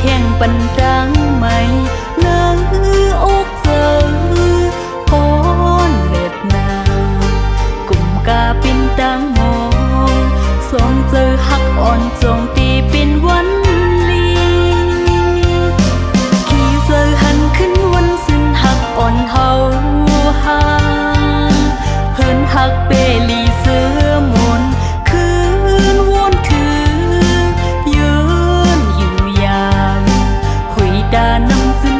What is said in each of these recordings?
แข่งปันดังไม่เลืออกเจอพอนเล็ดนากลุ่มกาปินตังมองสองเจอหักอ่อนจงตีเป็นวันลีขี่เจอหันขึ้นวันสิ้นหักอ่อนเฮาหาเฮินหักเปลีเสือมนคืนวนถือยืนอยู่ยามหุยดาน้ำจึม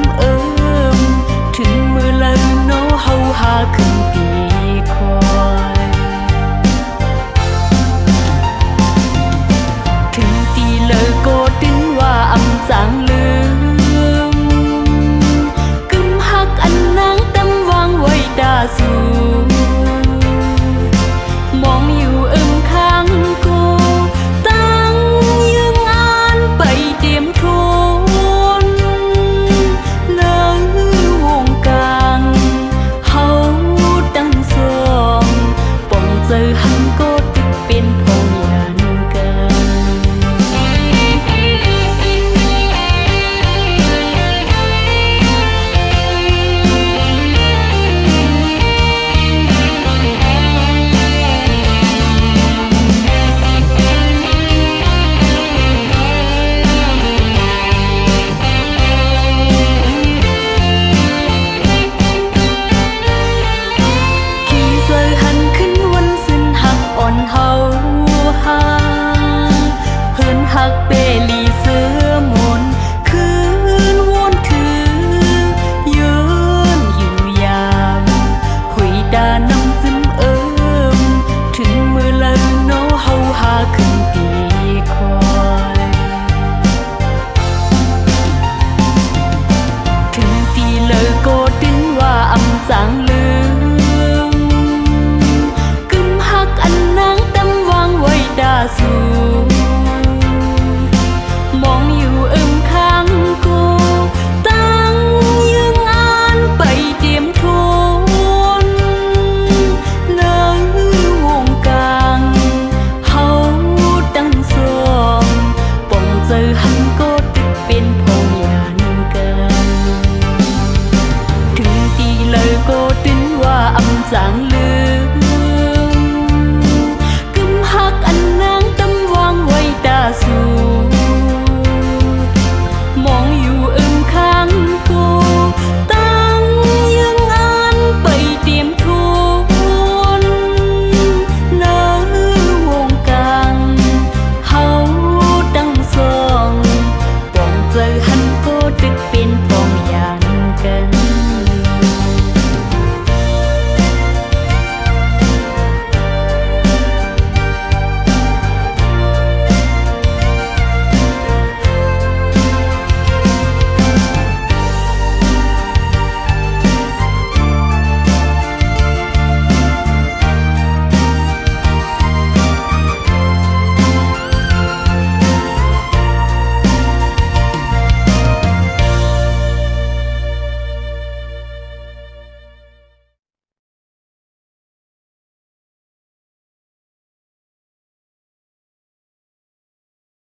ถึงมือเลยโนเฮาหาขึ้นปีคอยถึงตีเลยโกดินว่าอำจางลืมกึมหักอันนางตำวางไว้ดาสูมองอยู่ข้างกูตั้งยืงอ่านไปเตรียมทนเลยวงกลางเฮาดังสองป่องเจอหันก็ติดเป็นพงยันกันเฮาหาเฮินหักเปลีเสือมนคืนวนถือยืนอยู่ยามหุยดาน้ำจึมถึงมือเลยโนเฮาหาขึ้นปีคอยถึงตีเลยโกดินว่าอำจาง